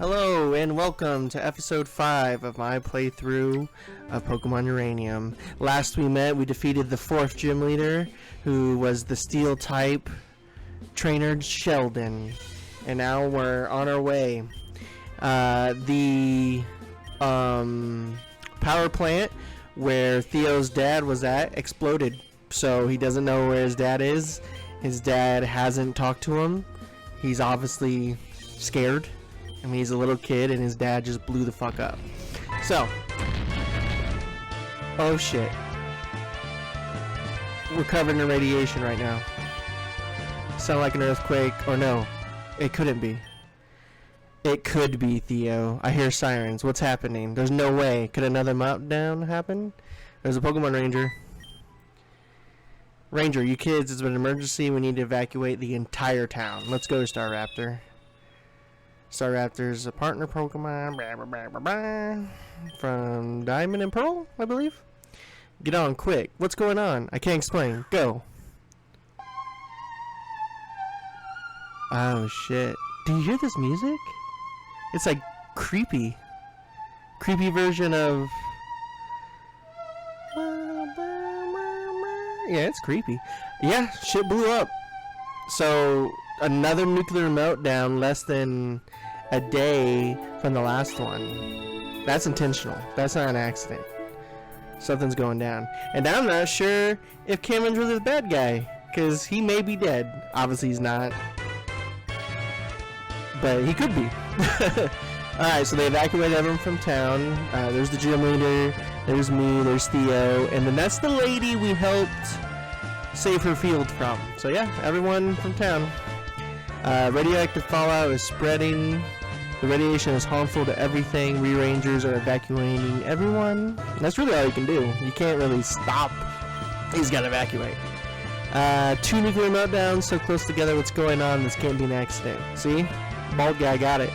Hello and welcome to episode 5 of my playthrough of Pokemon Uranium. Last we met, we defeated the 4th gym leader, who was the steel type trainer Sheldon. And now we're on our way. The power plant where Theo's dad was at exploded. So he doesn't know where his dad is. His dad hasn't talked to him. He's obviously scared. I mean, he's a little kid and his dad just blew the fuck up. So, oh shit. We're covered in radiation right now. Sound like an earthquake, or no, it couldn't be. It could be, Theo. I hear sirens. What's happening? There's no way. Could another meltdown happen? There's a Pokemon Ranger. Ranger, you kids, it's an emergency. We need to evacuate the entire town. Let's go, Staraptor. Staraptor's a partner Pokemon from Diamond and Pearl, I believe. Get on quick. What's going on? I can't explain. Go. Oh shit. Do you hear this music? It's like creepy. Creepy version of... Yeah, it's creepy. Yeah, shit blew up. So, another nuclear meltdown less than a day from the last one. That's intentional. That's not an accident. Something's going down. And I'm not sure if Cameron's really the bad guy, because he may be dead. Obviously he's not. But he could be. Alright, so they evacuated everyone from town. There's the gym leader, there's me, there's Theo, and then that's the lady we helped save her field from. So yeah, everyone from town. Radioactive fallout is spreading. The radiation is harmful to everything. Re-Rangers are evacuating everyone. That's really all you can do. You can't really stop. He's got to evacuate. 2 nuclear meltdowns so close together. What's going on? This can't be an accident. See? Bald guy got it.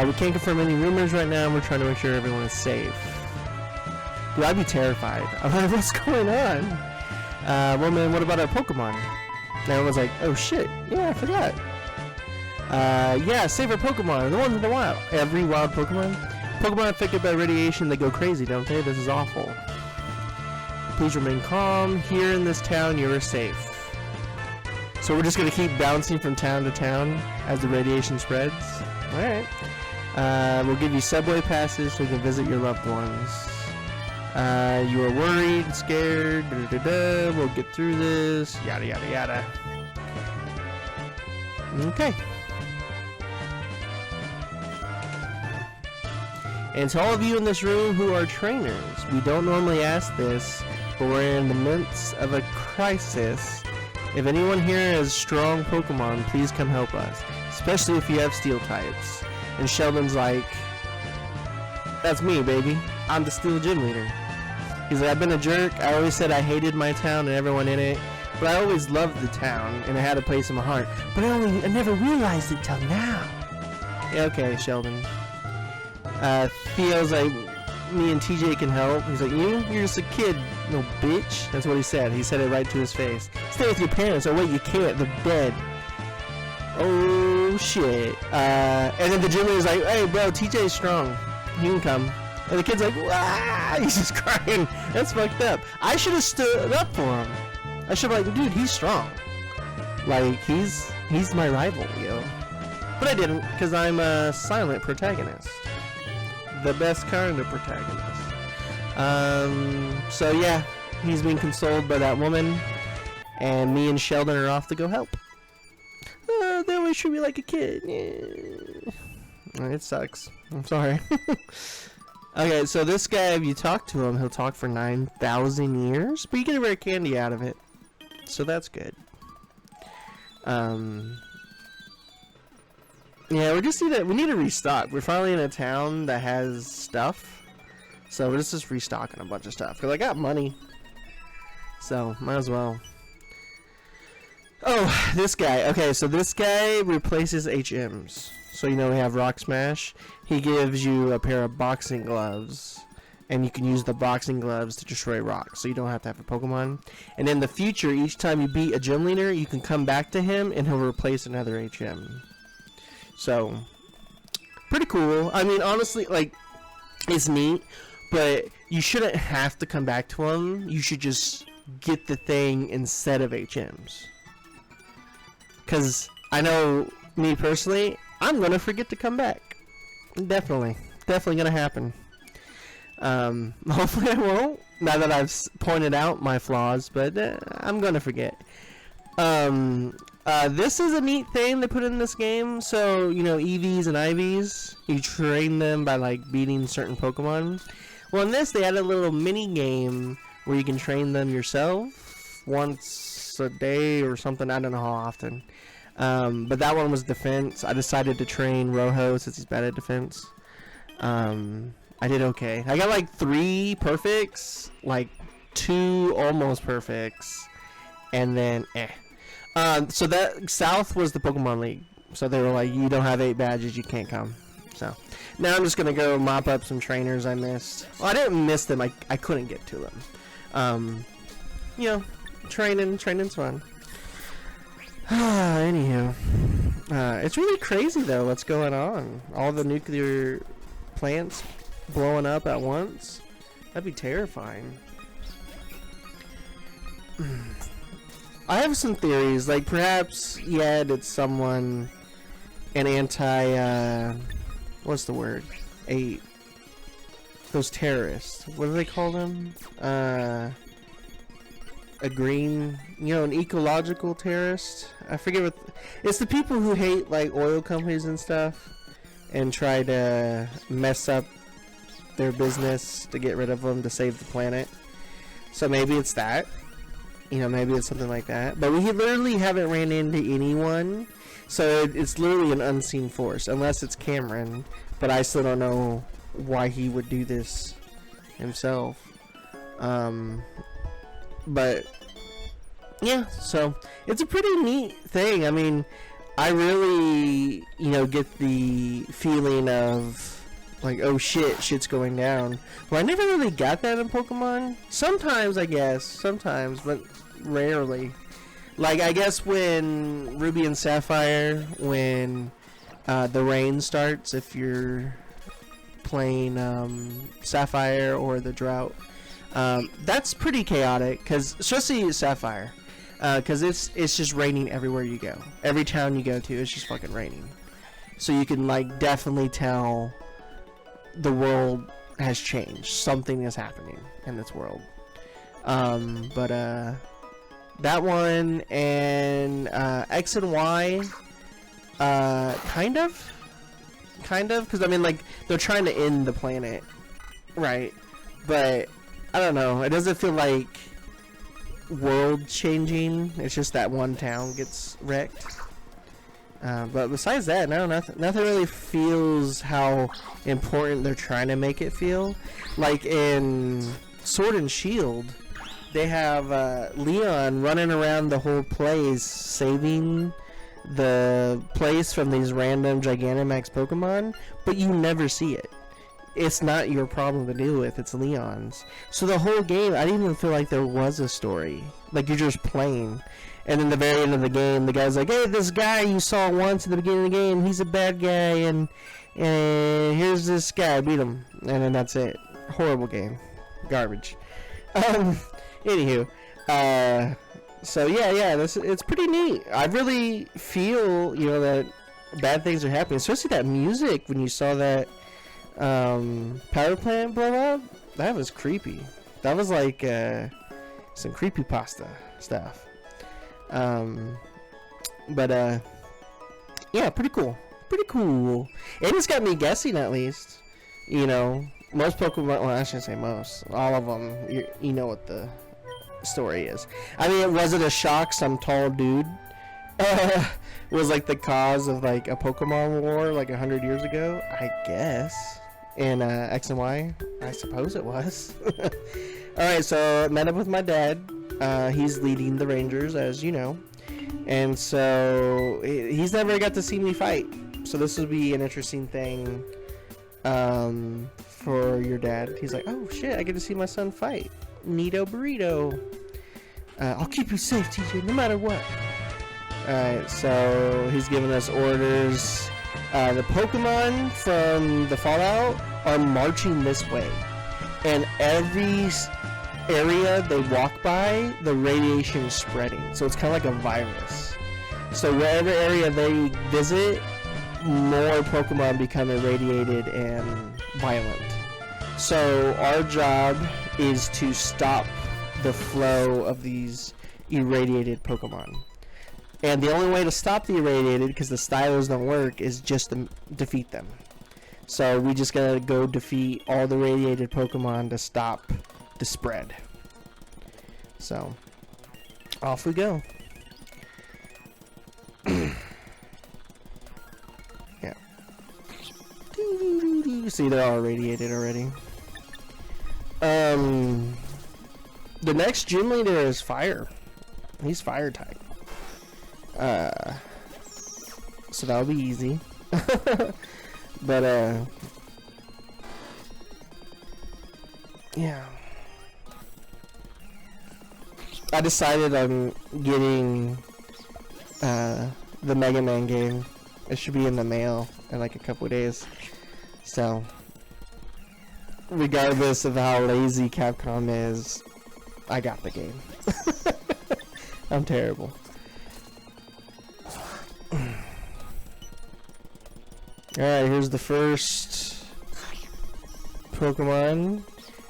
We can't confirm any rumors right now. We're trying to make sure everyone is safe. Dude, I'd be terrified. I'm like, what's going on? Well, man, what about our Pokemon? And everyone's like, oh shit. Yeah, I forgot. Yeah, save our Pokemon. The ones in the wild. Every wild Pokemon. Pokemon affected by radiation, they go crazy, don't they? This is awful. Please remain calm. Here in this town, you are safe. So we're just going to keep bouncing from town to town as the radiation spreads. Alright. We'll give you subway passes so you can visit your loved ones. You are worried, scared, we'll get through this, yada yada yada. Okay. And to all of you in this room who are trainers, we don't normally ask this, but we're in the midst of a crisis. If anyone here has strong Pokemon, please come help us. Especially if you have steel types. And Sheldon's like, that's me, baby. I'm the steel gym leader. He's like, I've been a jerk. I always said I hated my town and everyone in it. But I always loved the town and it had a place in my heart. But I never realized it till now. Yeah, okay, Sheldon. Theo's like, me and TJ can help. He's like, you're just a kid, no bitch. That's what he said. He said it right to his face. Stay with your parents. Oh wait, you can't. They're dead. Oh shit. And then the gym leader's like, hey bro, TJ's strong. He can come. And the kid's like, wah! He's just crying. That's fucked up. I should have stood up for him. I should have like, dude, he's strong. Like, he's my rival, yo. But I didn't, because I'm a silent protagonist. The best kind of protagonist. So yeah, he's being consoled by that woman, and me and Sheldon are off to go help. They always treat me like a kid. Yeah. It sucks. I'm sorry. Okay, so this guy, if you talk to him, he'll talk for 9,000 years, but you get a rare candy out of it, so that's good. Yeah, we need to restock. We're finally in a town that has stuff, so we're just restocking a bunch of stuff, because I got money, so might as well. Oh, this guy. Okay, so this guy replaces HMs. So, you know, we have Rock Smash. He gives you a pair of boxing gloves, and you can use the boxing gloves to destroy rocks, so you don't have to have a Pokemon. And in the future, each time you beat a gym leader, you can come back to him, and he'll replace another HM. So, pretty cool. I mean, honestly, like, it's neat, but you shouldn't have to come back to them. You should just get the thing instead of HMs. Because I know, me personally, I'm going to forget to come back. Definitely going to happen. Hopefully I won't, now that I've pointed out my flaws, but I'm going to forget. This is a neat thing they put in this game. So, you know, EVs and IVs, you train them by, like, beating certain Pokemon. Well, in this, they had a little mini game where you can train them yourself once a day or something. I don't know how often. But that one was defense. I decided to train Rojo since he's bad at defense. I did okay. I got like 3 perfects, like 2 almost perfects, and then so that South was the Pokemon League. So they were like, you don't have 8 badges, you can't come. So now I'm just gonna go mop up some trainers I missed. Well, I didn't miss them. I couldn't get to them. You know, training's fun. Anywho, it's really crazy though. What's going on? All the nuclear plants blowing up at once. That'd be terrifying. I have some theories. Like perhaps, yeah, it's someone an anti. What's the word? Those terrorists. What do they call them? A green, you know, an ecological terrorist. I forget what. It's the people who hate like oil companies and stuff, and try to mess up their business to get rid of them to save the planet. So maybe it's that. You know, maybe it's something like that. But we literally haven't ran into anyone, so it's literally an unseen force, unless it's Cameron. But I still don't know why he would do this himself. But yeah, so it's a pretty neat thing. I mean, I really, you know, get the feeling of like, oh shit's going down. Well, I never really got that in Pokemon. Sometimes, I guess, sometimes, but rarely. Like, I guess when Ruby and Sapphire, when the rain starts, if you're playing Sapphire or the drought, that's pretty chaotic, cause especially Sapphire, cause it's just raining everywhere you go. Every town you go to, it's just fucking raining. So you can like definitely tell the world has changed. Something is happening in this world. But that one and X and Y, kind of, cause I mean like they're trying to end the planet, right? But I don't know. It doesn't feel like world changing. It's just that one town gets wrecked. But besides that, no, nothing really feels how important they're trying to make it feel. Like in Sword and Shield, they have Leon running around the whole place, saving the place from these random Gigantamax Pokemon, but you never see it. It's not your problem to deal with, it's Leon's. So the whole game, I didn't even feel like there was a story. Like, you're just playing. And then the very end of the game, the guy's like, hey, this guy you saw once at the beginning of the game, he's a bad guy, and here's this guy, beat him. And then that's it. Horrible game. Garbage. Anywho, so yeah, it's pretty neat. I really feel, you know, that bad things are happening, especially that music when you saw that power plant blow up. That was creepy. That was like some creepypasta stuff. But yeah, pretty cool, and it's got me guessing. At least, you know, most Pokemon, well, I shouldn't say most, all of them, you know what the story is. I mean, was it a shock some tall dude was like the cause of like a Pokemon war like 100 years ago? I guess. In X and Y, I suppose it was. Alright, so I met up with my dad. He's leading the Rangers, as you know. And so he's never got to see me fight. So this will be an interesting thing for your dad. He's like, oh shit, I get to see my son fight. Neato burrito. I'll keep you safe, TJ, no matter what. Alright, so he's giving us orders. The Pokemon from the Fallout are marching this way, and every area they walk by, the radiation is spreading. So it's kind of like a virus. So wherever area they visit, more Pokemon become irradiated and violent. So our job is to stop the flow of these irradiated Pokemon. And the only way to stop the irradiated, because the stylos don't work, is just to defeat them. So we just gotta go defeat all the radiated Pokemon to stop the spread. So off we go. Yeah. See, they're all irradiated already. The next gym leader is Fire. He's Fire type. So that'll be easy. But yeah. I decided on getting the Mega Man game. It should be in the mail in like a couple of days. So regardless of how lazy Capcom is, I got the game. I'm terrible. Alright, here's the first Pokemon.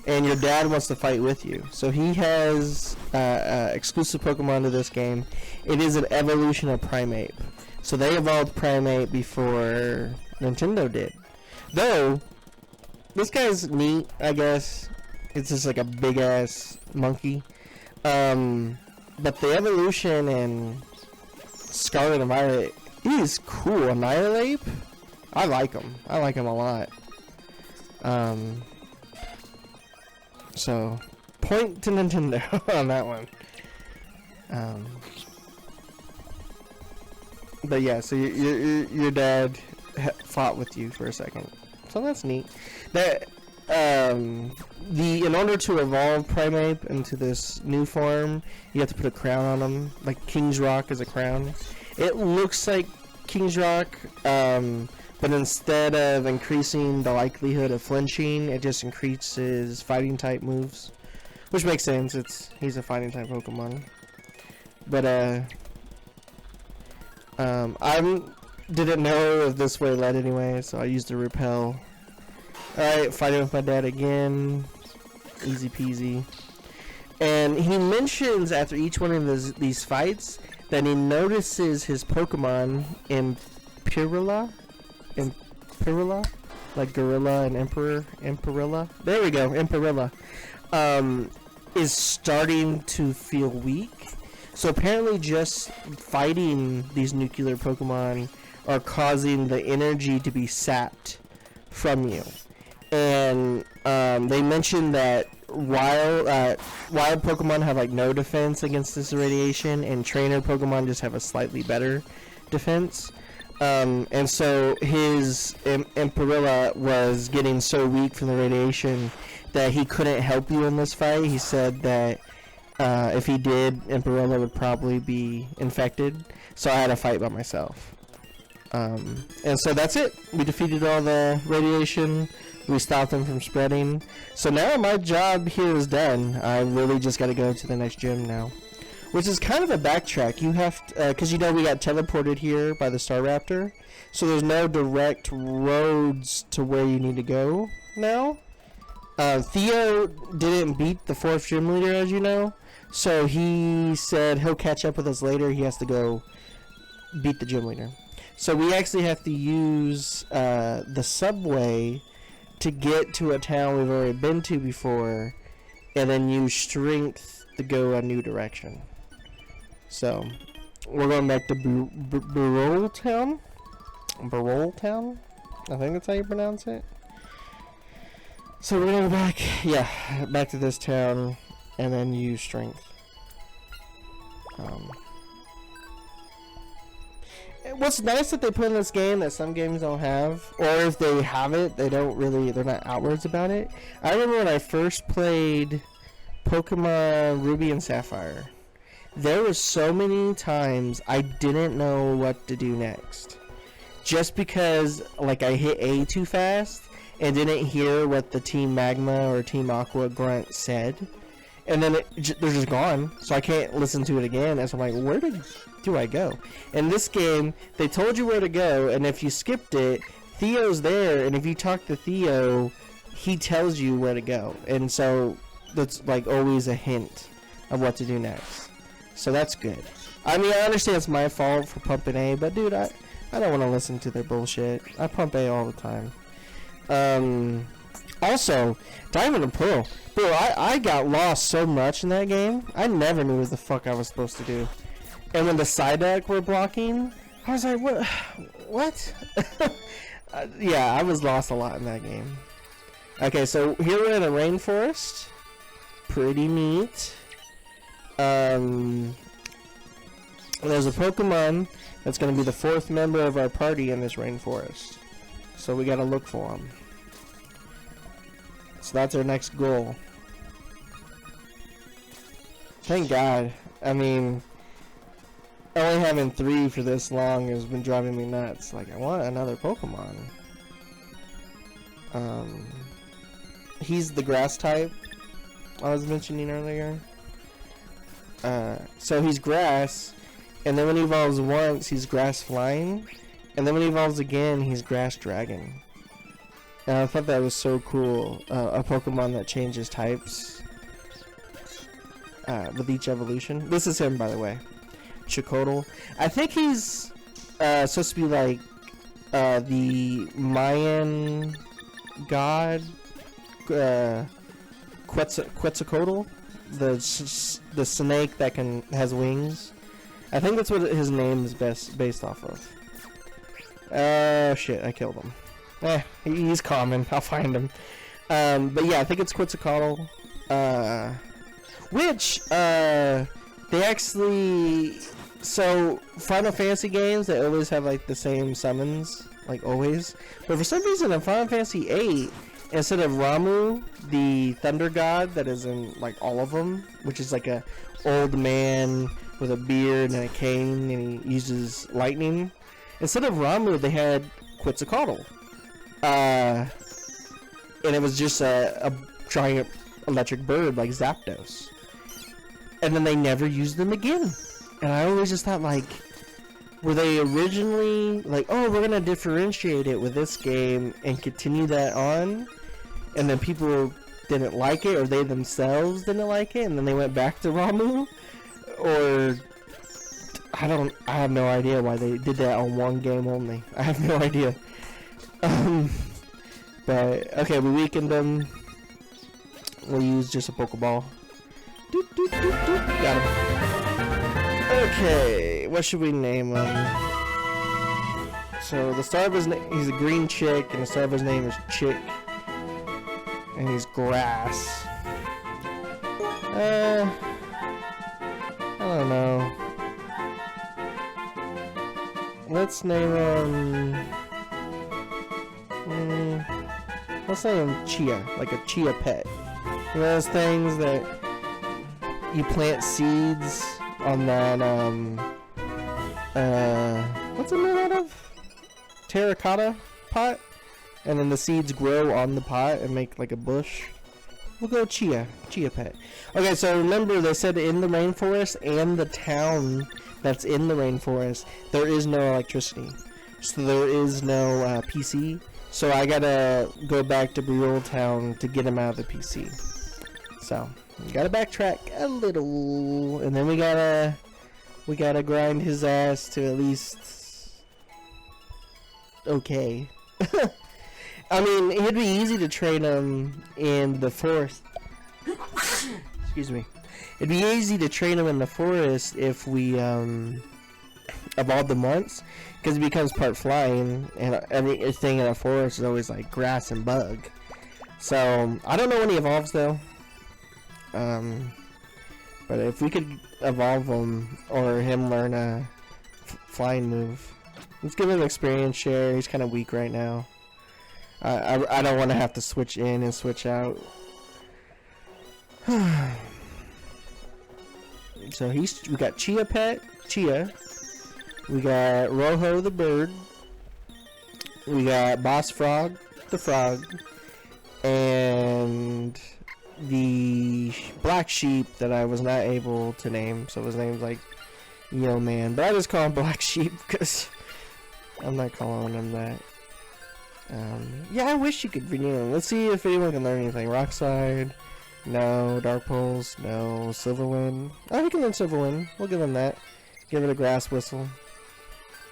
And your dad wants to fight with you. So he has exclusive Pokemon to this game. It is an evolution of Primeape. So they evolved Primeape before Nintendo did. Though, this guy's neat, I guess. It's just like a big ass monkey. But the evolution in Scarlet and Violet is cool. Annihilate? I like him. I like him a lot. So, point to Nintendo on that one. But yeah, so your dad fought with you for a second. So that's neat. That in order to evolve Primeape into this new form, you have to put a crown on him. Like King's Rock is a crown. It looks like King's Rock, but instead of increasing the likelihood of flinching, it just increases fighting type moves, which makes sense. He's a fighting type Pokemon. But I didn't know if this way led anyway, so I used a repel. Alright, fighting with my dad again. Easy peasy. And he mentions after each one of these fights that he notices his Pokemon Impurilla, like Gorilla and Impurilla. There we go, Impurilla. Is starting to feel weak. So apparently just fighting these nuclear Pokemon are causing the energy to be sapped from you. And they mentioned that wild Pokemon have like no defense against this radiation, and trainer Pokemon just have a slightly better defense. And so his Impurilla was getting so weak from the radiation that he couldn't help you in this fight. He said that if he did, Impurilla would probably be infected. So I had to fight by myself. And so that's it. We defeated all the radiation. We stopped them from spreading. So now my job here is done. I really just got to go to the next gym now. Which is kind of a backtrack. You have to, because you know we got teleported here by the Staraptor. So there's no direct roads to where you need to go now. Theo didn't beat the 4th gym leader, as you know. So he said he'll catch up with us later. He has to go beat the gym leader. So we actually have to use the subway to get to a town we've already been to before, and then use strength to go a new direction. So we're going back to Burrell Town. I think that's how you pronounce it. So we're gonna go back to this town, and then use strength. What's nice that they put in this game that some games don't have, or if they have it, they're not outwards about it. I remember when I first played Pokemon Ruby and Sapphire, there were so many times I didn't know what to do next. just because like I hit A too fast and didn't hear what the Team Magma or Team Aqua grunt said, and then they're just gone, so I can't listen to it again. And so I'm like, where do I go? In this game, they told you where to go, and if you skipped it, Theo's there, and if you talk to Theo, he tells you where to go, and so that's like always a hint of what to do next. So that's good. I mean, I understand it's my fault for pumping A, but dude, I don't want to listen to their bullshit. I pump A all the time. Also, Diamond and Pearl. Bro, I got lost so much in that game. I never knew what the fuck I was supposed to do. And when the Psyduck were blocking, I was like, what? What? Yeah, I was lost a lot in that game. Okay, so here we're in a rainforest. Pretty neat. There's a Pokemon that's going to be the 4th member of our party in this rainforest. So we got to look for him. So that's our next goal. Thank God. I mean, only having 3 for this long has been driving me nuts. Like, I want another Pokemon. He's the grass type I was mentioning earlier. So he's grass, and then when he evolves once, he's grass flying, and then when he evolves again, he's grass dragon. And I thought that was so cool. A Pokemon that changes types with each evolution. This is him, by the way. Chicotl. I think he's supposed to be like the Mayan god Quetzalcoatl, the snake that has wings. I think that's what his name is based off of. Shit, I killed him. He's common. I'll find him. But yeah, I think it's Quetzalcoatl. Which they actually. So Final Fantasy games, they always have like the same summons, like always. But for some reason in Final Fantasy VIII, instead of Ramu, the thunder god that is in like all of them, which is like a old man with a beard and a cane, and he uses lightning. Instead of Ramu, they had Quetzalcoatl, and it was just a giant electric bird like Zapdos. And then they never used them again. And I always just thought, like, were they originally like, oh, we're gonna differentiate it with this game and continue that on, and then people didn't like it, or they themselves didn't like it, and then they went back to Ramu, or I have no idea why they did that on one game only. I have no idea. But okay, we weakened them. We'll use just a Pokeball. Doot, doot, doot, doot. Got him. Okay, what should we name him? So the star of his name, he's a green chick, and the star of his name is Chick, and he's grass. I don't know. Let's name him. Let's name him Chia, like a chia pet. You know those things that you plant seeds on that, what's it made out of? Terracotta pot? And then the seeds grow on the pot and make like a bush. We'll go chia pet. Okay, so remember they said in the rainforest and the town that's in the rainforest, there is no electricity. So there is no PC. So I gotta go back to Brule Town to get him out of the PC. So we gotta backtrack a little, and then we gotta grind his ass to at least okay. I mean, it'd be easy to train him in the forest. Excuse me. It'd be easy to train him in the forest if we evolved him once, because he becomes part flying, and everything in a forest is always like grass and bug. So I don't know when he evolves though. But if we could evolve him, or him learn a flying move, let's give him experience share. He's kind of weak right now. I don't want to have to switch in and switch out. So we got Chia Pet, Chia. We got Rojo the bird. We got Boss Frog, the frog, and the black sheep that I was not able to name. So his name's like Yo Man, but I just call him Black Sheep because I'm not calling him that. Yeah, I wish you could renew him. Let's see if anyone can learn anything. Rockslide, no. Dark Pulse, no. Silverwind. Oh, he can learn Silverwind. We'll give him that. Give it a Grass Whistle.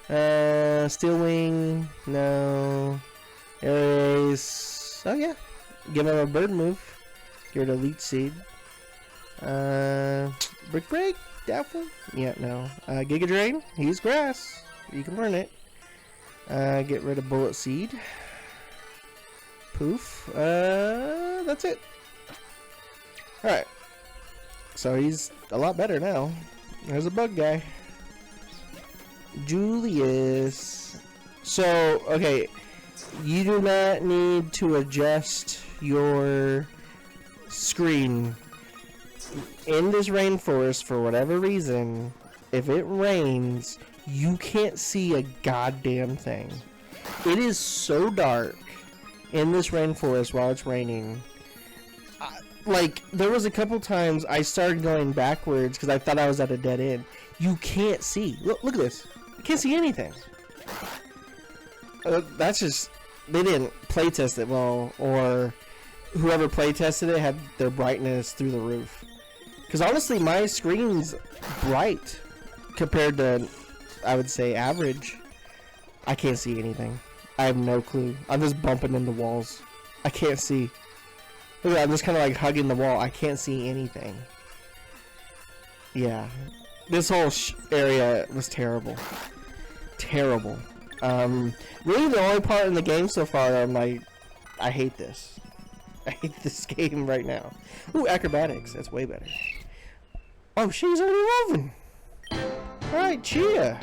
Steel Wing, no. Aries, oh yeah. Give him a Bird Move. Give it a Leech Seed. Brick Break, doubtful. Yeah, no. Giga Drain, he's Grass. You can learn it. Get rid of Bullet Seed. Poof. That's it. Alright. So he's a lot better now. There's a bug guy. Julius. So, okay. You do not need to adjust your screen. In this rainforest, for whatever reason, if it rains, you can't see a goddamn thing. It is so dark in this rainforest while it's raining. Like, there was a couple times I started going backwards because I thought I was at a dead end. You can't see. Look at this. You can't see anything. That's just... They didn't playtest it well, or whoever playtested it had their brightness through the roof. Because honestly, my screen's bright compared to, I would say, average. I can't see anything. I have no clue. I'm just bumping into walls. I can't see. Look at that, I'm just kind of like hugging the wall. I can't see anything. Yeah. This whole area was terrible. Terrible. Really the only part in the game so far I'm like, I hate this. I hate this game right now. Ooh, acrobatics. That's way better. Oh, she's already moving. Alright, Chia.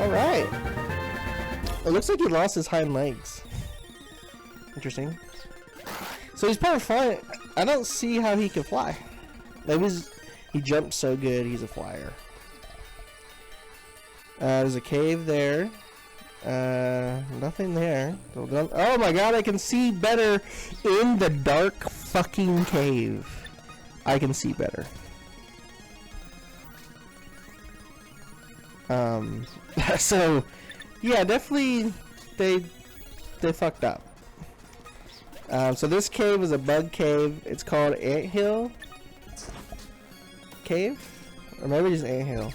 Alright. It looks like he lost his hind legs. Interesting. So he's probably flying. I don't see how he can fly. Maybe he jumps so good he's a flyer. There's a cave there. Nothing there. Oh my god, I can see better in the dark fucking cave. I can see better. So yeah, definitely they fucked up. So this cave is a bug cave. It's called Anthill Cave, or maybe just Anthill.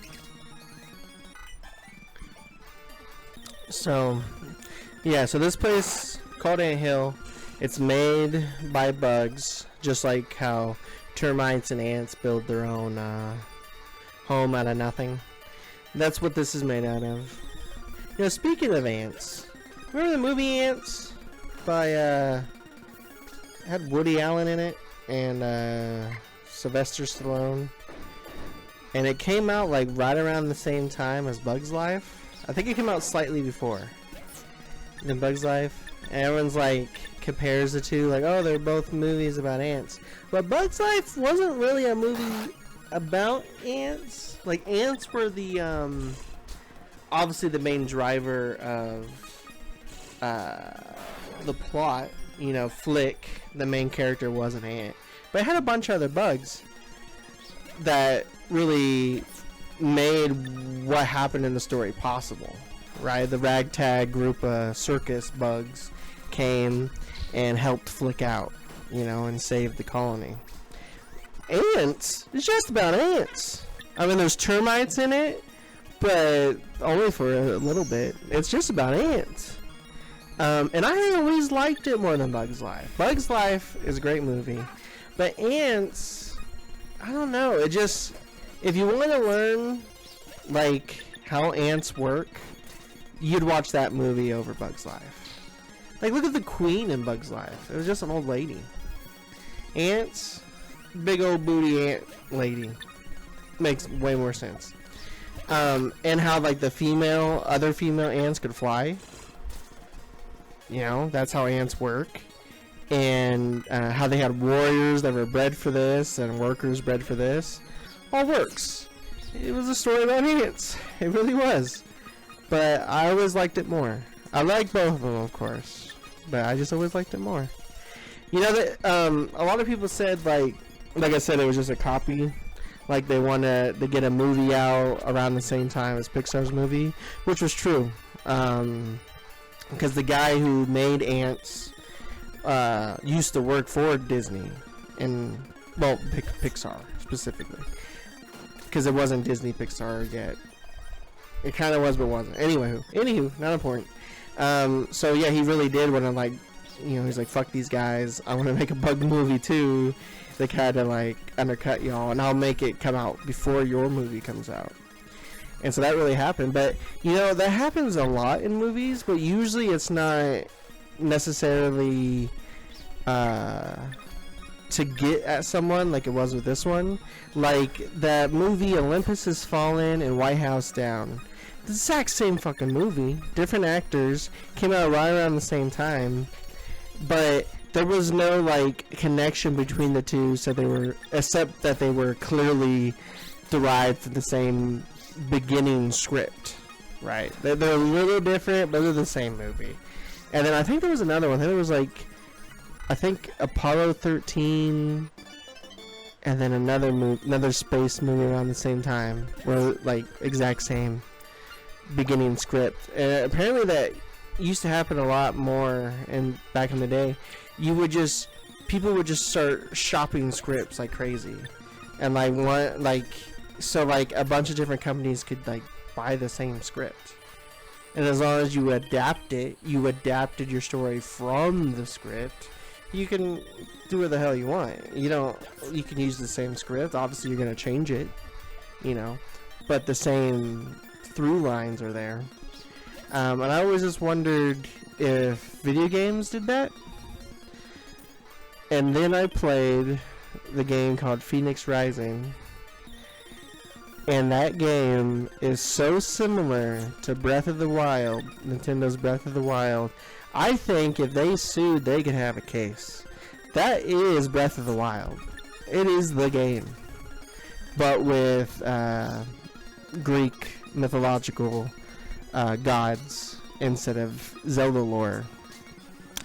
So yeah, so this place called Anthill, it's made by bugs, just like how termites and ants build their own home out of nothing. That's what this is made out of. You know, speaking of ants, remember the movie Ants by had Woody Allen in it and Sylvester Stallone, and it came out like right around the same time as Bug's Life. I think it came out slightly before than Bug's Life, and everyone's like compares the two, like, oh, they're both movies about ants. But Bug's Life wasn't really a movie about ants. Like, ants were the obviously the main driver of the plot. You know, Flick, the main character, was an ant, but it had a bunch of other bugs that really made what happened in the story possible, right? The ragtag group of circus bugs came and helped Flick out, you know, and saved the colony. Ants, it's just about ants. I mean, there's termites in it, but only for a little bit. It's just about ants. And I always liked it more than Bug's Life. Bug's Life is a great movie, but Ants, I don't know. It just, if you want to learn like how ants work, you'd watch that movie over Bug's Life. Like, look at the Queen in Bug's Life. It was just an old lady. Ants, big old booty ant lady. Makes way more sense. And how like the other female ants could fly. You know, that's how ants work. and how they had warriors that were bred for this and workers bred for this. All works. It was a story about ants. It really was. But I always liked it more. I like both of them, of course, but I just always liked it more. You know that a lot of people said like I said, it was just a copy. Like they wanted to get a movie out around the same time as Pixar's movie, which was true. Because the guy who made Ants used to work for Disney, and well, Pixar specifically, because it wasn't Disney Pixar yet. It kind of was, but wasn't. Anywho, not important. So yeah, he really did want to, like, you know, he's like, fuck these guys. I want to make a bug movie too. They kind of like undercut y'all, and I'll make it come out before your movie comes out. And so that really happened. But you know, that happens a lot in movies, but usually it's not necessarily to get at someone like it was with this one. Like that movie Olympus Has Fallen and White House Down. The exact same fucking movie, different actors, came out right around the same time, but there was no like connection between the two, so they were, except that they were clearly derived from the same beginning script, right? They're a little different, but they're the same movie. And then I think there was another one. There was like, I think Apollo 13, and then another space movie around the same time, where like exact same beginning script. And apparently that used to happen a lot more back in the day. People would just start shopping scripts like crazy, and so a bunch of different companies could like buy the same script, and as long as you adapted your story from the script, you can do what the hell you want. You can use the same script. Obviously you're gonna change it, but the same through lines are there. And I always just wondered if video games did that. And then I played the game called Phoenix Rising, and that game is so similar to Breath of the Wild, Nintendo's Breath of the Wild. I think if they sued, they could have a case. That is Breath of the Wild. It is the game, but with Greek mythological gods instead of Zelda lore.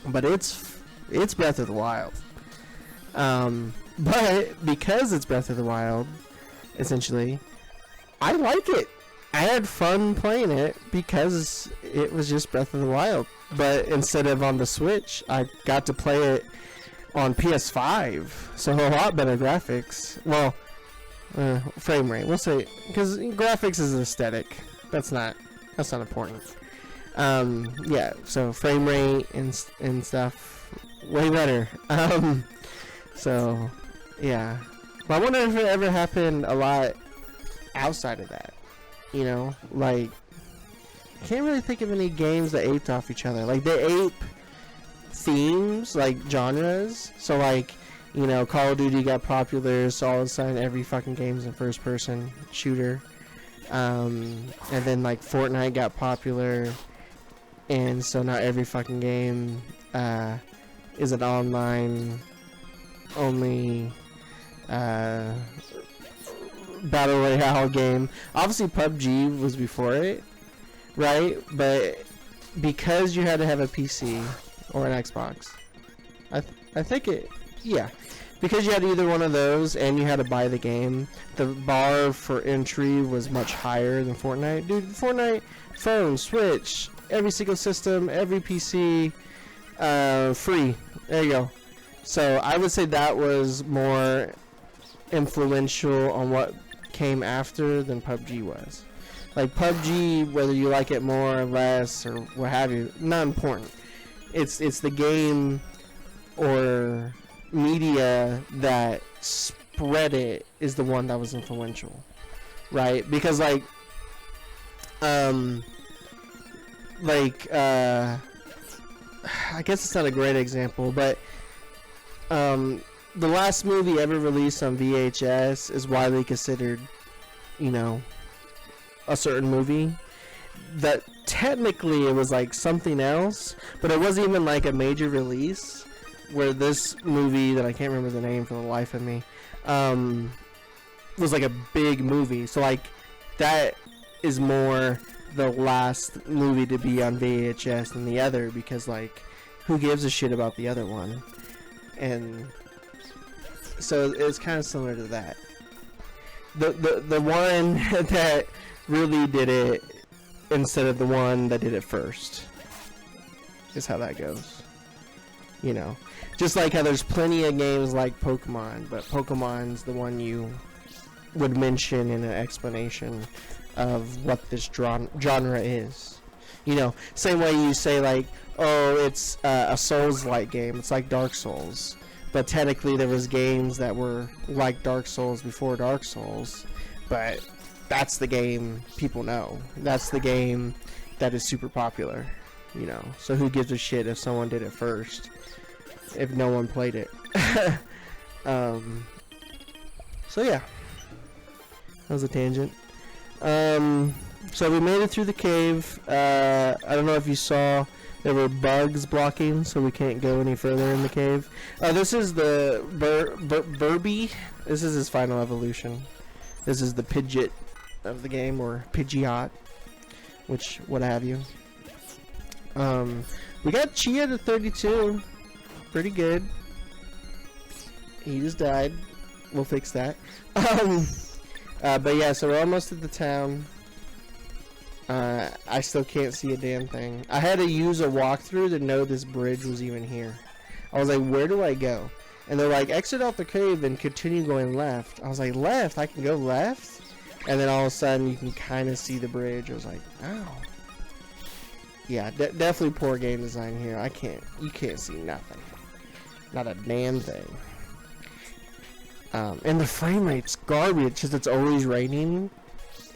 But it's Breath of the Wild. But because it's Breath of the Wild, essentially, I like it. I had fun playing it because it was just Breath of the Wild. But instead of on the Switch, I got to play it on PS5. So a lot better graphics. Well, frame rate, we'll say, because graphics is aesthetic. That's not important. Yeah, so frame rate and stuff, way better. So yeah, but I wonder if it ever happened a lot outside of that. Like, I can't really think of any games that aped off each other. Like, they ape themes, like genres. So like, Call of Duty got popular, so all of a sudden every fucking game's a first person shooter. And then like Fortnite got popular, and so now every fucking game is an online only battle royale game. Obviously PUBG was before it, right? But because you had to have a PC or an Xbox, I think because you had either one of those and you had to buy the game, the bar for entry was much higher than Fortnite. Dude, Fortnite, phone, Switch, every single system, every PC, free. There you go. So I would say that was more influential on what came after than PUBG was. Like PUBG, whether you like it more or less or what have you, not important. It's the game or media that spread it is the one that was influential, right? Because I guess it's not a great example, but the last movie ever released on VHS is widely considered, a certain movie. That technically it was like something else, but it wasn't even like a major release. where this movie that I can't remember the name for the life of me, was like a big movie. So like that is more the last movie to be on VHS than the other, because like who gives a shit about the other one? And so it's kind of similar to that. The one that really did it instead of the one that did it first is how that goes. You know, just like how there's plenty of games like Pokemon, but Pokemon's the one you would mention in an explanation of what this genre is. You know, same way you say like, oh, it's a Souls-like game. It's like Dark Souls. But technically there was games that were like Dark Souls before Dark Souls. But that's the game people know. That's the game that is super popular. You know, so who gives a shit if someone did it first, if no one played it? So yeah, that was a tangent. So we made it through the cave. I don't know if you saw, there were bugs blocking, so we can't go any further in the cave. This is the Burby. This is his final evolution. This is the Pidgeot of the game, or Pidgeot, which what have you. We got Chia to 32. Pretty good. He just died. We'll fix that. But yeah, so we're almost at the town. I still can't see a damn thing. I had to use a walkthrough to know this bridge was even here. I was like, where do I go? And they're like, exit out the cave and continue going left. I was like, left? I can go left? And then all of a sudden you can kind of see the bridge. I was like, ow. Yeah, definitely poor game design here. You can't see nothing. Not a damn thing. And the frame rate's garbage because it's always raining.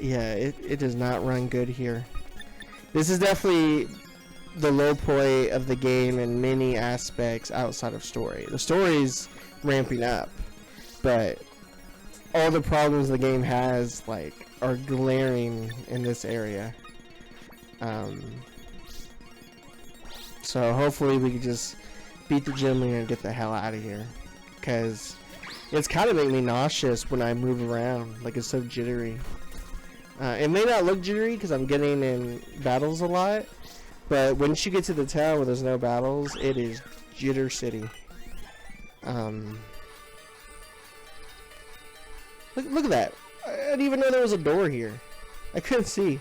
Yeah, it does not run good here. This is definitely the low point of the game in many aspects outside of story. The story's ramping up, but all the problems the game has, like, are glaring in this area. So hopefully we can just beat the gym leader and get the hell out of here, because it's kind of making me nauseous when I move around. Like, it's so jittery. It may not look jittery because I'm getting in battles a lot, but once you get to the town where there's no battles, it is Jitter City. Look at that. I didn't even know there was a door here. I couldn't see.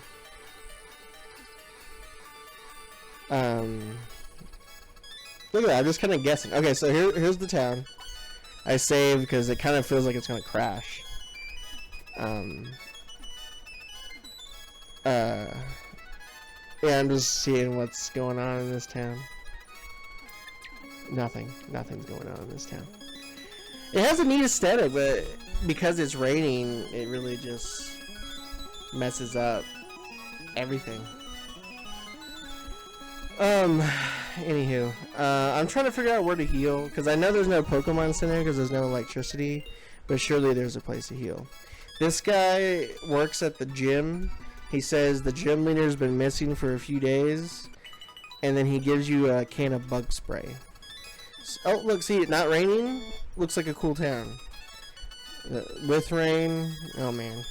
Look at that. I'm just kind of guessing. Okay, so here's the town. I saved because it kind of feels like it's going to crash. Yeah, I'm just seeing what's going on in this town. Nothing's going on in this town. It has a neat aesthetic, but because it's raining, it really just messes up everything. Anywho, I'm trying to figure out where to heal, because I know there's no Pokemon Center because there's no electricity, but surely there's a place to heal. This guy works at the gym. He says the gym leader's been missing for a few days, and then he gives you a can of bug spray. Oh, look, see, not raining? Looks like a cool town. With rain, oh man.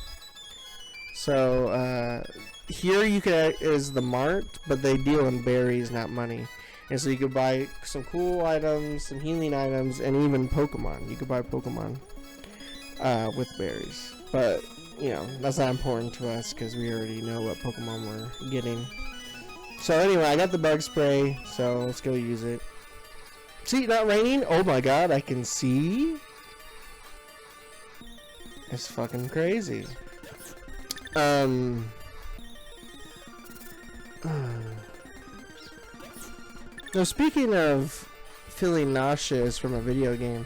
So, here you can, is the mart, but they deal in berries, not money. And so you could buy some cool items, some healing items, and even Pokemon. You could buy Pokemon, with berries. But, you know, that's not important to us because we already know what Pokemon we're getting. So anyway, I got the bug spray, so let's go use it. See, not raining? Oh my god, I can see? It's fucking crazy. Now, speaking of feeling nauseous from a video game,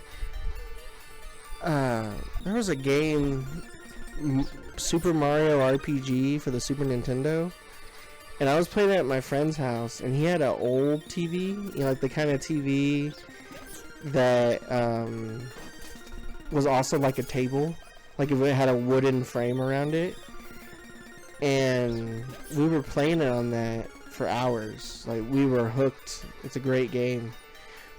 there was a game, Super Mario RPG for the Super Nintendo, and I was playing it at my friend's house, and he had an old TV, you know, like the kind of TV that was also like a table, like if it had a wooden frame around it, and we were playing it on that for hours. Like, we were hooked. It's a great game.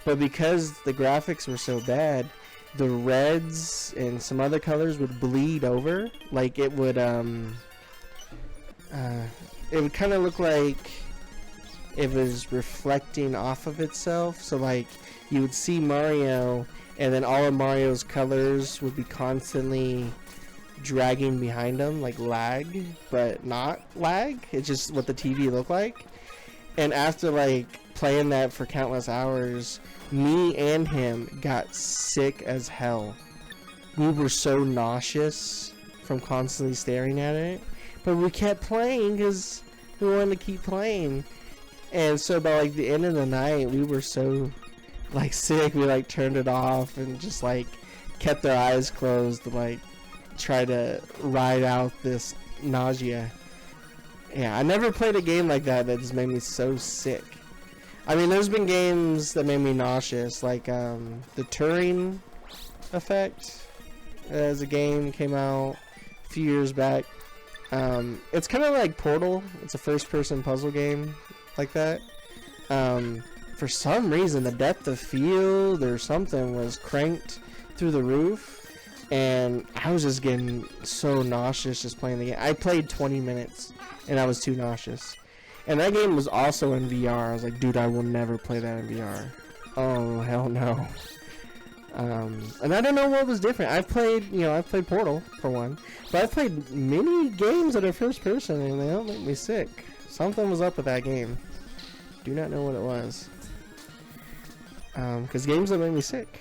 but because the graphics were so bad, the reds and some other colors would bleed over. Like it would kind of look like it was reflecting off of itself. So like you would see Mario, and then all of Mario's colors would be constantly dragging behind him, like lag, but not lag. It's just what the TV looked like. And after like playing that for countless hours, me and him got sick as hell. We were so nauseous from constantly staring at it, but we kept playing because we wanted to keep playing. And so by like the end of the night, we were so like sick, we like turned it off and just like kept our eyes closed to like try to ride out this nausea. Yeah, I never played a game like that that just made me so sick. I mean, there's been games that made me nauseous, like the Turing Effect as a game came out a few years back. It's kind of like Portal. It's a first-person puzzle game like that. For some reason, the depth of field or something was cranked through the roof, and I was just getting so nauseous just playing the game. I played 20 minutes, and I was too nauseous. And that game was also in VR. I was like, dude, I will never play that in VR. Oh, hell no. And I don't know what was different. I've played Portal, for one. But I've played many games that are first person, and they don't make me sick. Something was up with that game. Do not know what it was. Because games that make me sick.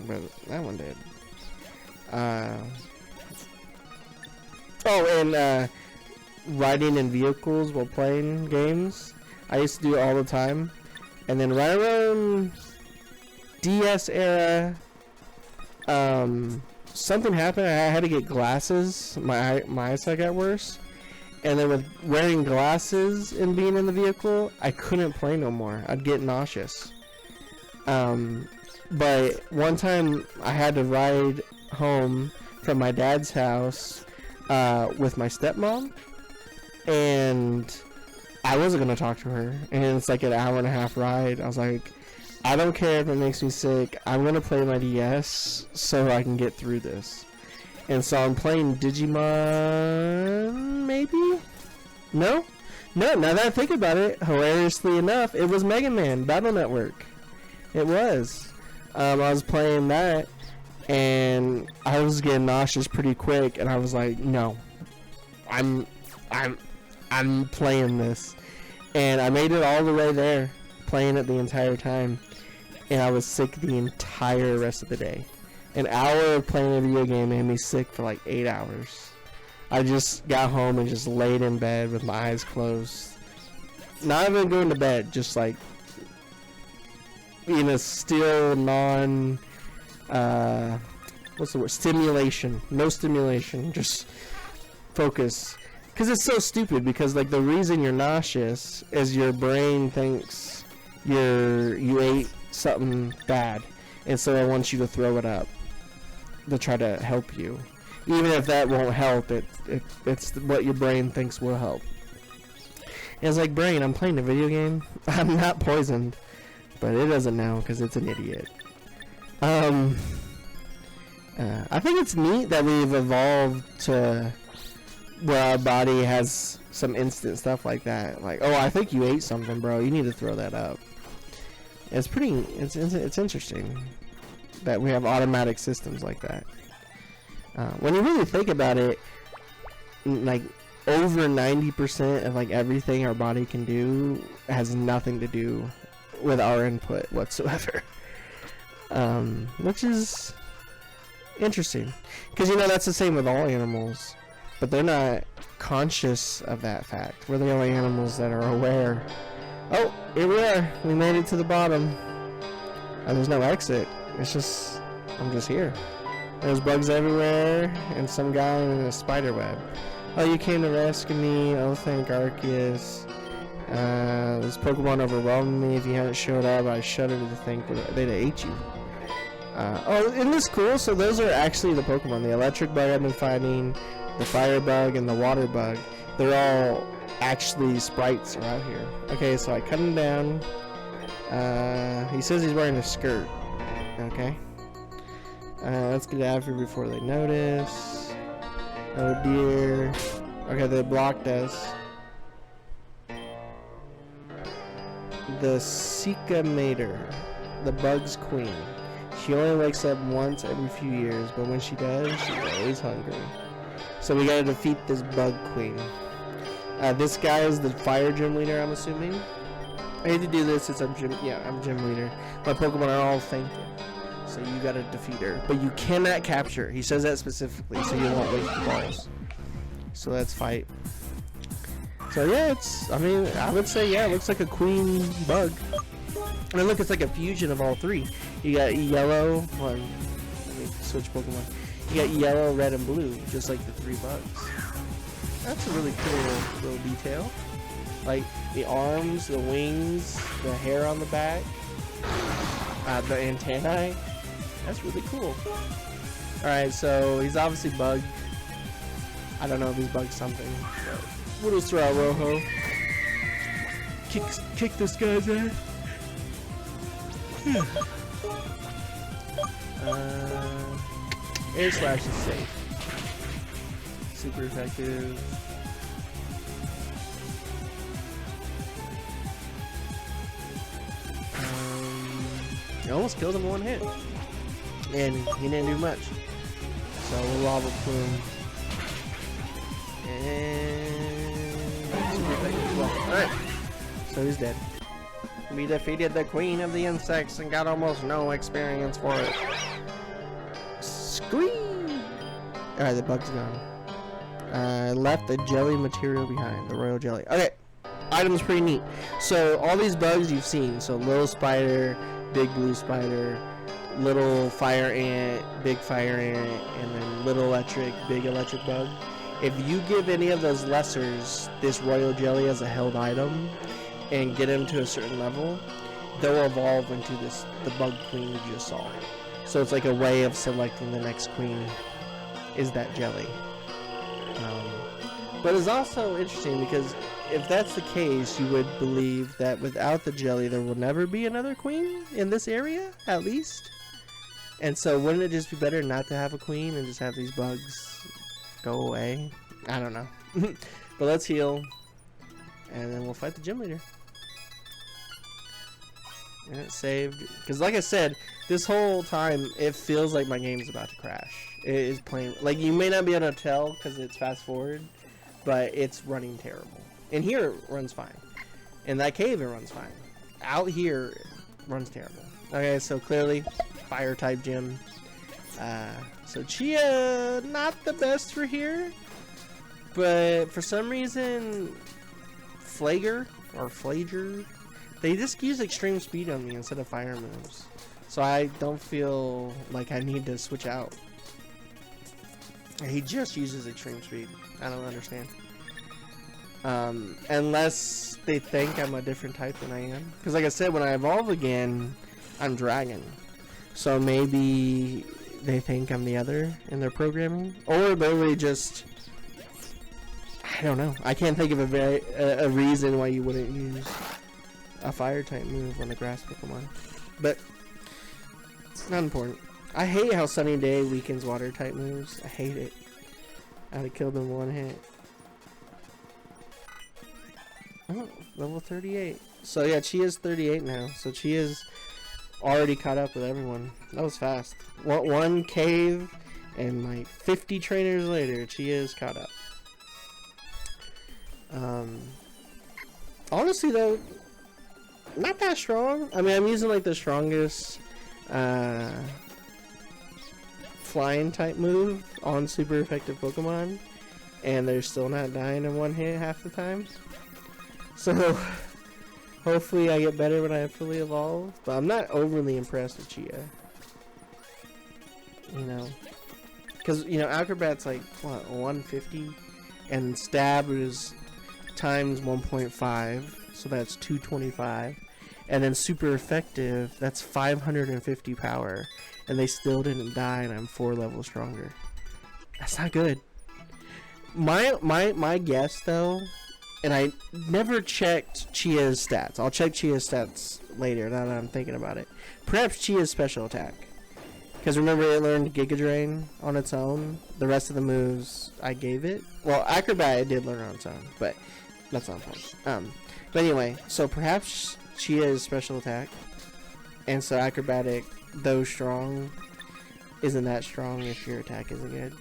But that one did. Riding in vehicles while playing games. I used to do it all the time. And then right around DS era, something happened. I had to get glasses. My eyesight got worse. And then with wearing glasses and being in the vehicle, I couldn't play no more. I'd get nauseous. But one time I had to ride home from my dad's house with my stepmom. And I wasn't going to talk to her. And it's like an hour and a half ride. I was like, I don't care if it makes me sick. I'm going to play my DS so I can get through this. And so I'm playing Digimon, maybe? No, now that I think about it, hilariously enough, it was Mega Man Battle Network. It was. I was playing that, and I was getting nauseous pretty quick, and I was like, no. I'm playing this. And I made it all the way there, playing it the entire time. And I was sick the entire rest of the day. An hour of playing a video game made me sick for like 8 hours. I just got home and just laid in bed with my eyes closed. Not even going to bed, just like in a still non what's the word? Stimulation. No stimulation, just focus. Because it's so stupid, because like the reason you're nauseous is your brain thinks you ate something bad, and so it wants you to throw it up to try to help you. Even if that won't help, it's what your brain thinks will help. And it's like, brain, I'm playing a video game. I'm not poisoned, but it doesn't know because it's an idiot. I think it's neat that we've evolved to where our body has some instant stuff like that. Like, oh, I think you ate something, bro. You need to throw that up. It's interesting that we have automatic systems like that. When you really think about it, like over 90% of like everything our body can do has nothing to do with our input whatsoever. Which is interesting, because that's the same with all animals, but they're not conscious of that fact. We're the only animals that are aware. Oh, here we are. We made it to the bottom. There's no exit. It's just, I'm just here. There's bugs everywhere, and some guy in a spider web. Oh, you came to rescue me. Oh, thank Arceus. This Pokemon overwhelmed me. If you hadn't showed up, I shudder to think that they'd ate you. Oh, isn't this cool? So those are actually the Pokemon. The electric bug I've been fighting, the fire bug, and the water bug. They're all actually sprites are out here. Okay, so I cut them down. He says he's wearing a skirt. Okay. Let's get after before they notice. Oh dear. Okay, they blocked us. The Sika Mater, the bug's queen. She only wakes up once every few years, but when she does, she's always hungry. So we gotta defeat this bug queen. This guy is the fire gym leader, I'm assuming. I hate to do this since I'm gym leader. My Pokemon are all fainted. So you gotta defeat her. But you cannot capture her. He says that specifically, so you won't waste the balls. So let's fight. So yeah, I would say, yeah, it looks like a queen bug. And look, it's like a fusion of all three. You got yellow, let me switch Pokemon. You got yellow, red, and blue, just like the three bugs. That's a really cool little detail. Like the arms, the wings, the hair on the back, the antennae. That's really cool. Alright, so he's obviously bugged. I don't know if he's bugged something. We'll just throw out Rojo. Kick this guy's ass. Air Slash is safe. Super effective. He almost killed him in one hit. And he didn't do much. So we'll Lava Plume. And super effective as well. Alright. So he's dead. We defeated the queen of the insects and got almost no experience for it. Scream! Alright, the bug's gone. Left the jelly material behind, the royal jelly. Okay, item's pretty neat. So all these bugs you've seen, so little spider, big blue spider, little fire ant, big fire ant, and then little electric, big electric bug. If you give any of those lessers this royal jelly as a held item and get them to a certain level, they'll evolve into the bug queen you just saw. So it's like a way of selecting the next queen is that jelly. But it's also interesting because if that's the case, you would believe that without the jelly there will never be another queen in this area, at least. And so wouldn't it just be better not to have a queen and just have these bugs go away? I don't know. But let's heal. And then we'll fight the gym leader. And it's saved. Because like I said, this whole time it feels like my game's about to crash. It is playing. Like you may not be able to tell because it's fast forward. But it's running terrible. In here it runs fine. In that cave it runs fine. Out here it runs terrible. Okay, so clearly fire type gym. So Chia not the best for here. But for some reason Flager or Flager, they just use extreme speed on me instead of fire moves. So I don't feel like I need to switch out. He just uses extreme speed. I don't understand. Unless they think I'm a different type than I am. Because like I said, when I evolve again, I'm dragon. So maybe they think I'm the other in their programming. Or they just... I don't know. I can't think of a reason why you wouldn't use a fire type move on a grass Pokemon. But it's not important. I hate how Sunny Day weakens water type moves. I hate it. I'd have killed him one hit. Oh, level 38. So yeah, Chia's 38 now. So Chia's already caught up with everyone. That was fast. One cave and like 50 trainers later, Chia's caught up. Honestly though, not that strong. I mean, I'm using like the strongest flying type move on super effective Pokemon, and they're still not dying in one hit half the time. So hopefully I get better when I fully evolve, but I'm not overly impressed with Chia. You know, because you know Acrobat's like what, 150, and Stab is times 1.5, so that's 225, and then super effective, that's 550 power. And they still didn't die, and I'm 4 levels stronger. That's not good. My guess though, and I never checked Chia's stats. I'll check Chia's stats later, now that I'm thinking about it. Perhaps Chia's special attack. Because remember, it learned Giga Drain on its own. The rest of the moves I gave it. Well, Acrobat it did learn on its own, but that's not important. But anyway, so perhaps Chia's special attack. And so Acrobatic, though strong, isn't that strong if your attack isn't good.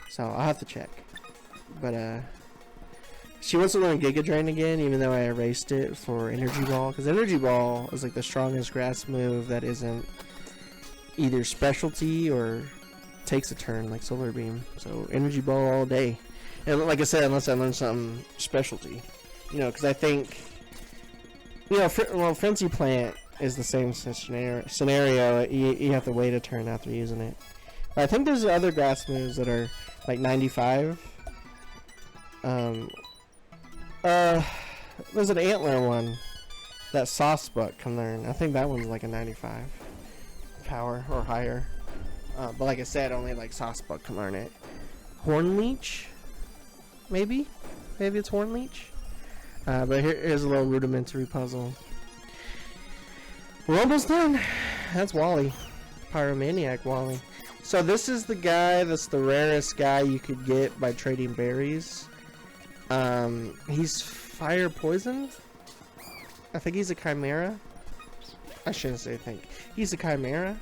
So I'll have to check. But she wants to learn Giga Drain again, even though I erased it for Energy Ball. Because Energy Ball is like the strongest grass move that isn't either specialty or takes a turn like Solar Beam. So Energy Ball all day. And like I said, unless I learn something specialty. You know, because I think, you know, well, Frenzy Plant is the same scenario. You have to wait a turn after using it. But I think there's other grass moves that are like 95. There's an Antler one that Saucebuck can learn. I think that one's like a 95 power or higher. But like I said, only like Saucebuck can learn it. Horn Leech? Maybe? Maybe it's Horn Leech? But here's a little rudimentary puzzle. We're almost done. That's Wally. Pyromaniac Wally. So this is the guy that's the rarest guy you could get by trading berries. He's fire poisoned? I think he's a chimera. I shouldn't say think. He's a chimera.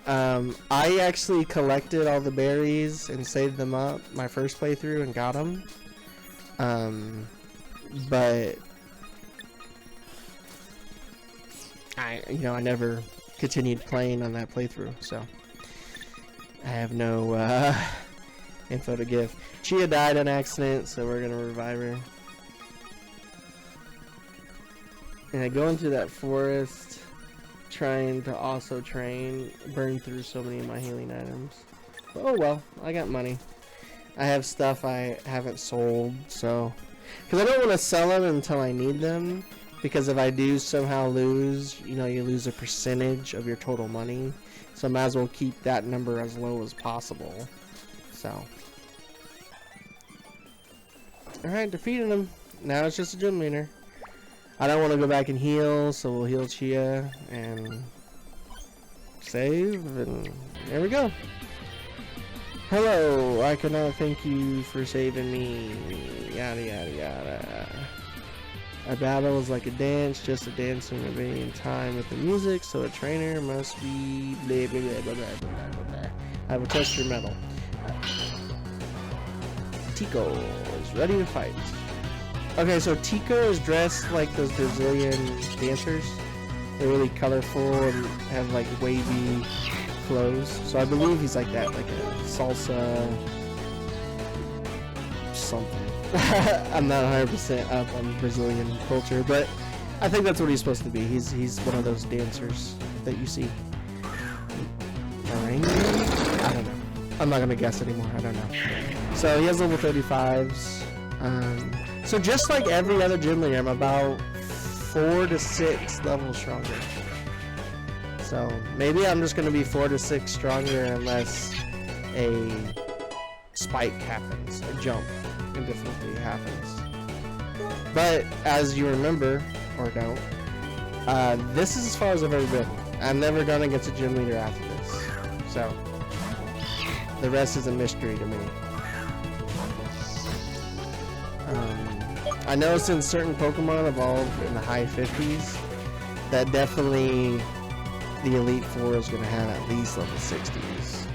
I actually collected all the berries and saved them up my first playthrough and got them. But I never continued playing on that playthrough, so I have no info to give. Chia died on accident, so we're gonna revive her. And I go into that forest trying to also train, burn through so many of my healing items. But oh well, I got money. I have stuff I haven't sold, so because I don't want to sell them until I need them, because if I do somehow lose, you lose a percentage of your total money, so I might as well keep that number as low as possible. So alright, defeated him. Now it's just a gym leader. I don't want to go back and heal, so we'll heal Chia and save, and there we go. Hello, I cannot thank you for saving me. Yada yada yada. A battle is like a dance, just a dancing in time with the music, so a trainer must be blah blah blah blah blah blah blah. I will test your metal. Tico is ready to fight. Okay, so Tico is dressed like those Brazilian dancers. They're really colorful and have like wavy clothes. So I believe he's like that, like a salsa something. I'm not 100% up on Brazilian culture, but I think that's what he's supposed to be. He's one of those dancers that you see. Uranium? I don't know. I'm not gonna guess anymore. I don't know. So he has level 35s. So just like every other gym leader, I'm about 4 to 6 levels stronger. So maybe I'm just going to be 4 to 6 stronger unless a spike happens, a jump in difficulty happens. But as you remember, or don't, this is as far as I've ever been. I'm never going against a gym leader after this. So the rest is a mystery to me. I know since certain Pokemon evolve in the high 50s, that definitely the Elite Four is going to have at least level 60s.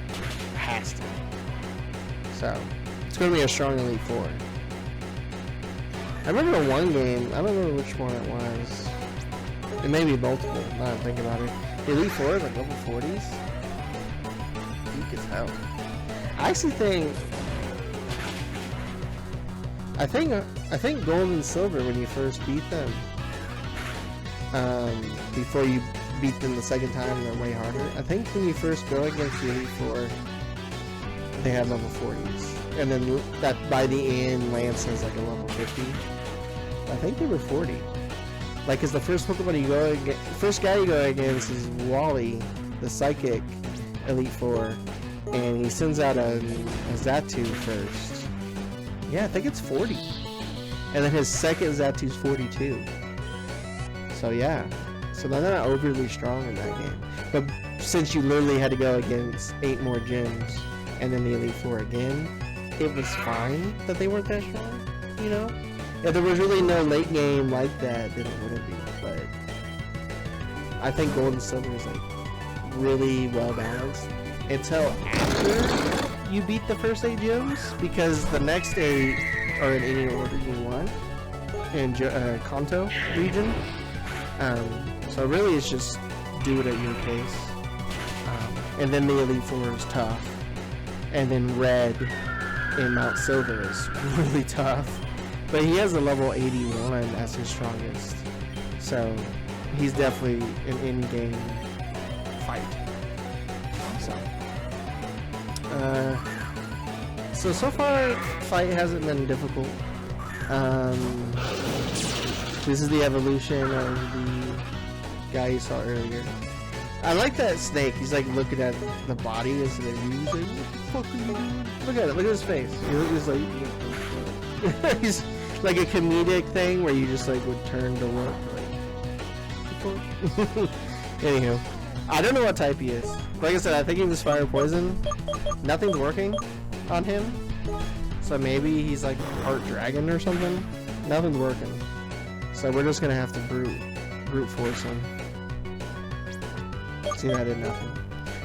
Has to. So, it's going to be a strong Elite Four. I remember one game, I don't remember which one it was. It may be multiple, now that I think about it. The Elite Four is like level 40s? Weak as hell. I actually think... I think Gold and Silver, when you first beat them, before you beat them the second time, they're way harder. I think when you first go against the Elite Four, they have level 40s. And then that by the end, Lance has like a level 50. I think they were 40. Like, cause the first Pokemon you go against, first guy you go against is Wally, the Psychic Elite Four, and he sends out a Xatu first. Yeah, I think it's 40. And then his second Zatu's 42. So yeah, so they're not overly strong in that game. But since you literally had to go against 8 more gyms and then the Elite Four again, it was fine that they weren't that strong, you know? If there was really no late game like that, then it wouldn't be. But I think Gold and Silver is like really well balanced until after you beat the first 8 gyms, because the next 8 are in any order you want in Kanto region. So really it's just do it at your pace. And then the Elite Four is tough. And then Red in Mount Silver is really tough. But he has a level 81 as his strongest. So he's definitely an in-game fight. So far fight hasn't been difficult. This is the evolution of the guy you saw earlier. I like that snake. He's like looking at the body instead of you. He's like, what the fuck are you doing? Look at it. Look at his face. He's like, he's like a comedic thing where you just like would turn to look. Like, anywho, I don't know what type he is. Like I said, I think he was fire poison. Nothing's working on him. So maybe he's like part dragon or something. Nothing's working. So we're just gonna have to brute force him. See, that did nothing.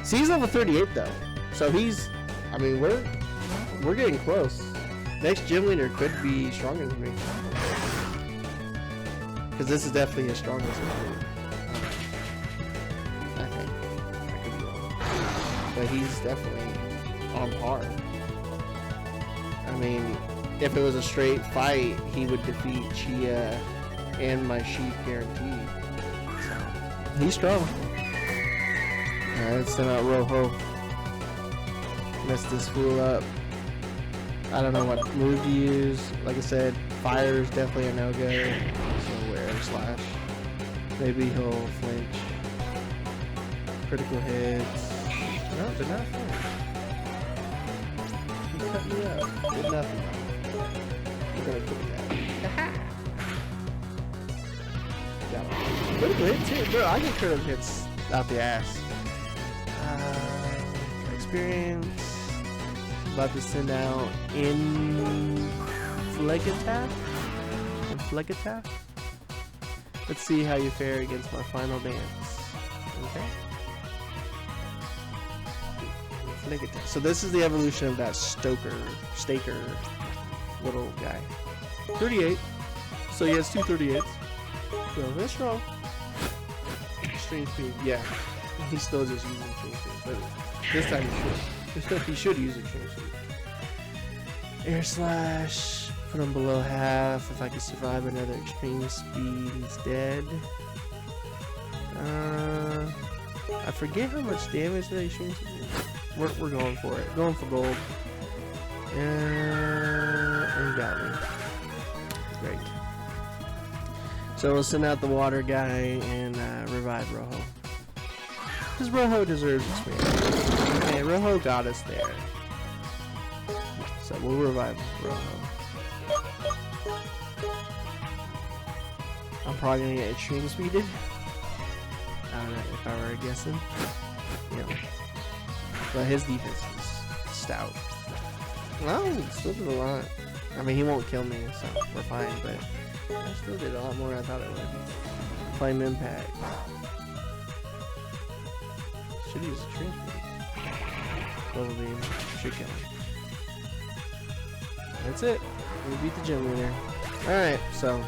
See, he's level 38 though. So he's, I mean, we're getting close. Next gym leader could be stronger than me. Because this is definitely his strongest one. I think. I could be wrong. But he's definitely on par. I mean, if it was a straight fight, he would defeat Chia and my sheep guaranteed. So, he's strong. Alright, let's send out Rojo. Mess this fool up. I don't know what move to use. Like I said, fire is definitely a no-go. So air slash. Maybe he'll flinch. Critical hits. No, they're not flinch. He cut me up. Did nothing. He's gonna kill me that. Got one. Critical hits too. Bro, I get critical hits out the ass. Experience. About to send out in Flegataf. Let's see how you fare against my final dance. Okay. So this is the evolution of that staker little guy. 38. So he has 2 38s. So that's strong. Extreme speed. Yeah. He's still just using extreme speed. But this time he should. He should use extreme speed. Air slash. Put him below half. If I can survive another extreme speed, he's dead. I forget how much damage that extreme speed is. We're going for it. Going for gold. And got me. Great. So we'll send out the water guy and revive Rojo. Because Rojo deserves experience. Okay, Rojo got us there. So we'll revive Rojo. I'm probably gonna get extreme speeded. I don't know if I were guessing. You know. But his defense is stout. Well, he still did a lot. I mean, he won't kill me, so we're fine, but I still did a lot more than I thought it would. Flame impact. Should use extreme speed. Double beam. Should kill him. That's it. We beat the gym leader. Alright, so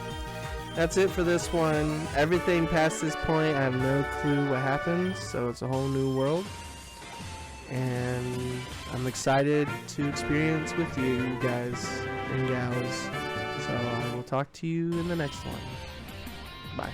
that's it for this one. Everything past this point, I have no clue what happens, so it's a whole new world. And I'm excited to experience with you guys and gals. So I will talk to you in the next one. Bye.